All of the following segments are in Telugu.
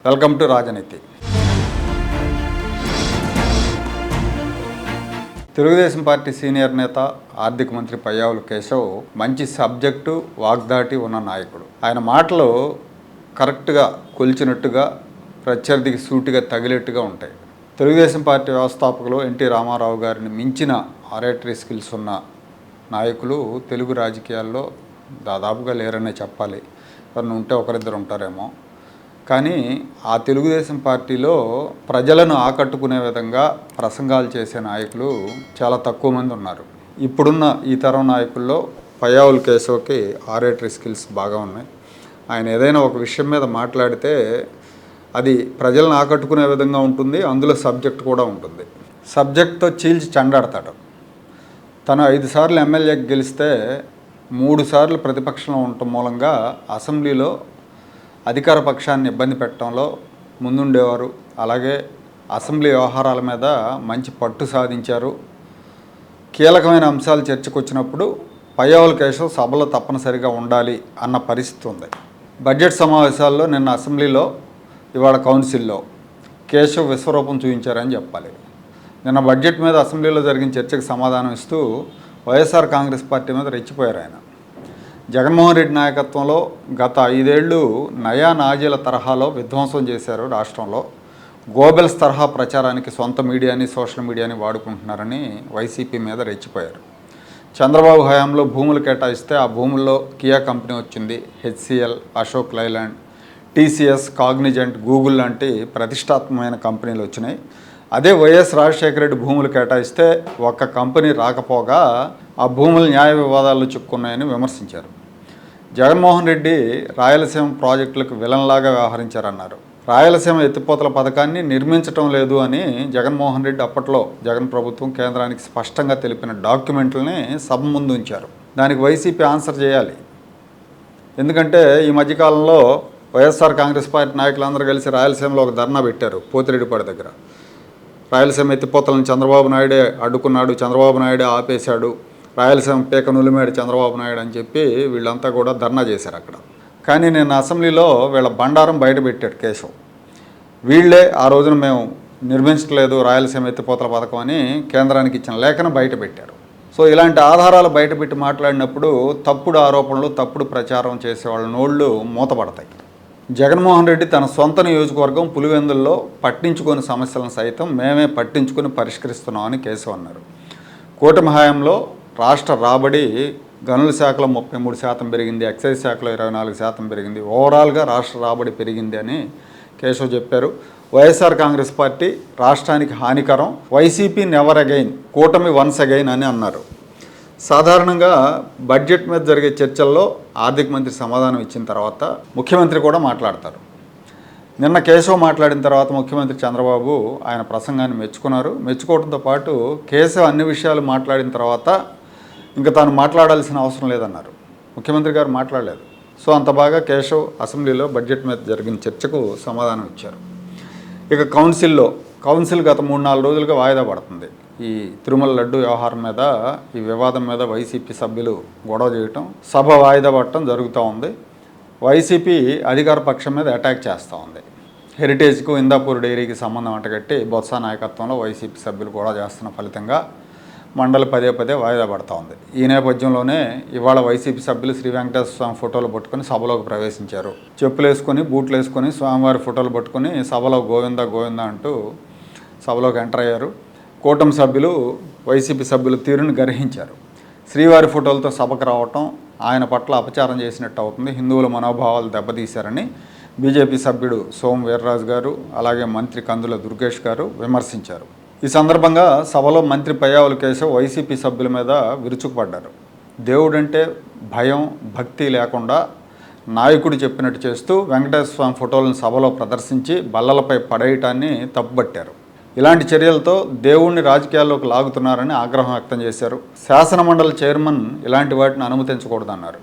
వెల్కమ్ టు రాజనీతి. తెలుగుదేశం పార్టీ సీనియర్ నేత ఆర్థిక మంత్రి పయ్యావుల కేశవ్ మంచి సబ్జెక్టు వాగ్దాటి ఉన్న నాయకుడు. ఆయన మాటలు కరెక్ట్గా కొలిచినట్టుగా ప్రత్యర్థికి సూటిగా తగిలేట్టుగా ఉంటాయి. తెలుగుదేశం పార్టీ వ్యవస్థాపకులు ఎన్టీ రామారావు గారిని మించిన ఆరేటరీ స్కిల్స్ ఉన్న నాయకులు తెలుగు రాజకీయాల్లో దాదాపుగా లేరనే చెప్పాలి. ఎవరిని ఉంటే ఒకరిద్దరు ఉంటారేమో. కానీ ఆ తెలుగుదేశం పార్టీలో ప్రజలను ఆకట్టుకునే విధంగా ప్రసంగాలు చేసే నాయకులు చాలా తక్కువ మంది ఉన్నారు. ఇప్పుడున్న ఈ తరం నాయకుల్లో పయ్యావుల కేశవ్కి ఆరేటరీ స్కిల్స్ బాగా ఉన్నాయి. ఆయన ఏదైనా ఒక విషయం మీద మాట్లాడితే అది ప్రజలను ఆకట్టుకునే విధంగా ఉంటుంది. అందులో సబ్జెక్ట్ కూడా ఉంటుంది. సబ్జెక్ట్తో చీల్చి చెండాడతాడు. తను 5 సార్లు ఎమ్మెల్యేకి గెలిస్తే 3 సార్లు ప్రతిపక్షంలో ఉండటం మూలంగా అసెంబ్లీలో అధికార పక్షాన్ని ఇబ్బంది పెట్టడంలో ముందుండేవారు. అలాగే అసెంబ్లీ వ్యవహారాల మీద మంచి పట్టు సాధించారు. కీలకమైన అంశాలు చర్చకు వచ్చినప్పుడు పయ్యావుల కేశవ్ సభలో తప్పనిసరిగా ఉండాలి అన్న పరిస్థితి ఉంది. బడ్జెట్ సమావేశాల్లో నిన్న అసెంబ్లీలో ఇవాళ కౌన్సిల్లో కేశవ్ విశ్వరూపం చూపించారని చెప్పాలి. నిన్న బడ్జెట్ మీద అసెంబ్లీలో జరిగిన చర్చకు సమాధానం ఇస్తూ వైఎస్ఆర్ కాంగ్రెస్ పార్టీ మీద రెచ్చిపోయారు ఆయన. జగన్మోహన్ రెడ్డి నాయకత్వంలో గత 5 ఏళ్ళు నయా నాజీల తరహాలో విధ్వంసం చేశారు రాష్ట్రంలో. గోబెల్స్ తరహా ప్రచారానికి సొంత మీడియాని సోషల్ మీడియాని వాడుకుంటున్నారని వైసీపీ మీద రెచ్చిపోయారు. చంద్రబాబు హయాంలో భూములు కేటాయిస్తే ఆ భూముల్లో కియా కంపెనీ వచ్చింది, HCl, Ashok Leyland, TCS, Cognizant, Google లాంటి ప్రతిష్టాత్మకమైన కంపెనీలు వచ్చినాయి. అదే వైఎస్ రాజశేఖర రెడ్డి భూములు కేటాయిస్తే ఒక్క కంపెనీ రాకపోగా ఆ భూములు న్యాయ వివాదాల్లో చిక్కున్నాయని విమర్శించారు. జగన్మోహన్ రెడ్డి రాయలసీమ ప్రాజెక్టులకు విలన్లాగా వ్యవహరించారన్నారు. రాయలసీమ ఎత్తిపోతల పథకాన్ని నిర్మించటం లేదు అని జగన్మోహన్ రెడ్డి అప్పట్లో జగన్ ప్రభుత్వం కేంద్రానికి స్పష్టంగా తెలిపిన డాక్యుమెంట్లని సభ ముందు ఉంచారు. దానికి వైసీపీ ఆన్సర్ చేయాలి. ఎందుకంటే ఈ మధ్యకాలంలో వైఎస్ఆర్ కాంగ్రెస్ పార్టీ నాయకులందరూ కలిసి రాయలసీమలో ఒక ధర్నా పెట్టారు పోతిరెడ్డిపాడు దగ్గర. రాయలసీమ ఎత్తిపోతలను చంద్రబాబు నాయుడే అడ్డుకున్నాడు, చంద్రబాబు నాయుడే ఆపేశాడు, రాయలసీమ పేక నులిమేడు చంద్రబాబు నాయుడు అని చెప్పి వీళ్ళంతా కూడా ధర్నా చేశారు అక్కడ. కానీ నేను అసెంబ్లీలో వీళ్ళ బండారం బయటపెట్టాడు కేశవ్. వీళ్ళే ఆ రోజున మేము నిర్మించట్లేదు రాయలసీమ ఎత్తిపోతల పథకం అని కేంద్రానికి ఇచ్చిన లేఖను బయటపెట్టారు. సో ఇలాంటి ఆధారాలు బయటపెట్టి మాట్లాడినప్పుడు తప్పుడు ఆరోపణలు, తప్పుడు ప్రచారం చేసే వాళ్ళ నోళ్ళు మూతపడతాయి. జగన్మోహన్ రెడ్డి తన సొంత నియోజకవర్గం పులివెందుల్లో పట్టించుకొని సమస్యలను సైతం మేమే పట్టించుకొని పరిష్కరిస్తున్నామని కేశవ్ అన్నారు. కూటమి హయాంలో రాష్ట్ర రాబడి గనుల శాఖలో 33% పెరిగింది, ఎక్సైజ్ శాఖలో 24% పెరిగింది, ఓవరాల్గా రాష్ట్ర రాబడి పెరిగింది అని కేశవ్ చెప్పారు. వైఎస్ఆర్ కాంగ్రెస్ పార్టీ రాష్ట్రానికి హానికరం, వైసీపీ నెవర్ అగైన్, కూటమి వన్స్ అగైన్ అని అన్నారు. సాధారణంగా బడ్జెట్ మీద జరిగే చర్చల్లో ఆర్థిక మంత్రి సమాధానం ఇచ్చిన తర్వాత ముఖ్యమంత్రి కూడా మాట్లాడతారు. నిన్న కేశవ్ మాట్లాడిన తర్వాత ముఖ్యమంత్రి చంద్రబాబు ఆయన ప్రసంగాన్ని మెచ్చుకున్నారు. మెచ్చుకోవడంతో పాటు కేశవ్ అన్ని విషయాలు మాట్లాడిన తర్వాత ఇంకా తాను మాట్లాడాల్సిన అవసరం లేదన్నారు. ముఖ్యమంత్రి గారు మాట్లాడలేదు. సో అంత బాగా కేశవ్ అసెంబ్లీలో బడ్జెట్ మీద జరిగిన చర్చకు సమాధానం ఇచ్చారు. ఇక కౌన్సిల్ గత 3-4 రోజులుగా వాయిదా పడుతుంది. ఈ తిరుమల లడ్డు వ్యవహారం మీద, ఈ వివాదం మీద వైసీపీ సభ్యులు గొడవ చేయటం, సభ వాయిదా పడటం జరుగుతూ ఉంది. వైసీపీ అధికార పక్షం మీద అటాక్ చేస్తూ ఉంది. హెరిటేజ్కు, ఇందాపూర్ డైరీకి సంబంధం అంటగట్టి బొత్స నాయకత్వంలో వైసీపీ సభ్యులు గొడవ చేస్తున్న ఫలితంగా మండలి పదే వాయిదా పడుతూ ఉంది. ఈ నేపథ్యంలోనే ఇవాళ వైసీపీ సభ్యులు శ్రీ వెంకటేశ్వర స్వామి ఫోటోలు పట్టుకొని సభలోకి ప్రవేశించారు. చెప్పులు వేసుకొని, బూట్లు వేసుకొని, స్వామివారి ఫోటోలు పట్టుకొని సభలో గోవిందా గోవిందా అంటూ సభలోకి ఎంటర్ అయ్యారు. కూటమి సభ్యులు వైసీపీ సభ్యుల తీరును గ్రహించారు. శ్రీవారి ఫోటోలతో సభకు రావటం ఆయన పట్ల అపచారం చేసినట్టు అవుతుంది, హిందువుల మనోభావాలు దెబ్బతీశారని బీజేపీ సభ్యుడు సోము వీర్రాజు గారు, అలాగే మంత్రి కందుల దుర్గేష్ గారు విమర్శించారు. ఈ సందర్భంగా సభలో మంత్రి పయ్యావుల కేశవ్ వైసీపీ సభ్యుల మీద విరుచుకుపడ్డారు. దేవుడంటే భయం, భక్తి లేకుండా నాయకుడు చెప్పినట్టు చేస్తూ వెంకటేశ్వర స్వామి ఫోటోలను సభలో ప్రదర్శించి బల్లలపై పడేయటాన్ని తప్పుపట్టారు. ఇలాంటి చర్యలతో దేవుణ్ణి రాజకీయాల్లోకి లాగుతున్నారని ఆగ్రహం వ్యక్తం చేశారు. శాసనమండలి చైర్మన్ ఇలాంటి వాటిని అనుమతించకూడదన్నారు.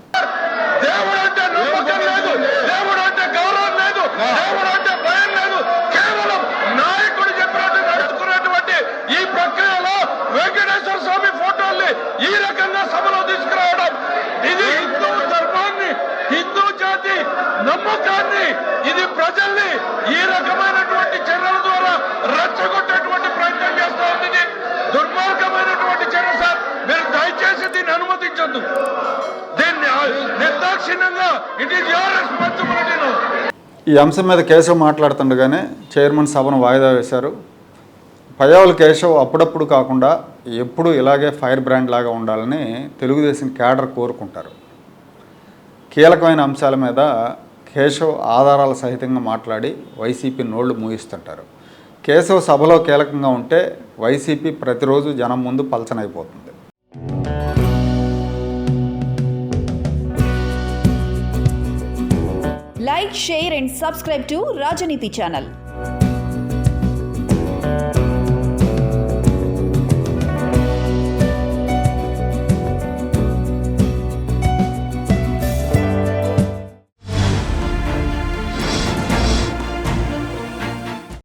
నమ్మకాన్ని, ఇది ప్రజల్ని ఈ నిర్దాక్షిణ్యంగా ఇట్ ఈస్ యువర్ రెస్పాన్సిబిలిటీ. ఈ అంశం మీద కేశవ్ మాట్లాడుతుండగానే చైర్మన్ సభను వాయిదా వేశారు. పయ్యావుల కేశవ్ అప్పుడప్పుడు కాకుండా ఎప్పుడు ఇలాగే ఫైర్ బ్రాండ్ లాగా ఉండాలని తెలుగుదేశం క్యాడర్ కోరుకుంటారు. కీలకమైన అంశాల మీద కేశవ్ ఆధారాల సహితంగా మాట్లాడి వైసీపీ నోళ్లు మూయిస్తుంటారు. కేశవ్ సభలో కీలకంగా ఉంటే వైసీపీ ప్రతిరోజు జనం ముందు పలచనైపోతుంది. Like, share and subscribe to Rajaniti channel.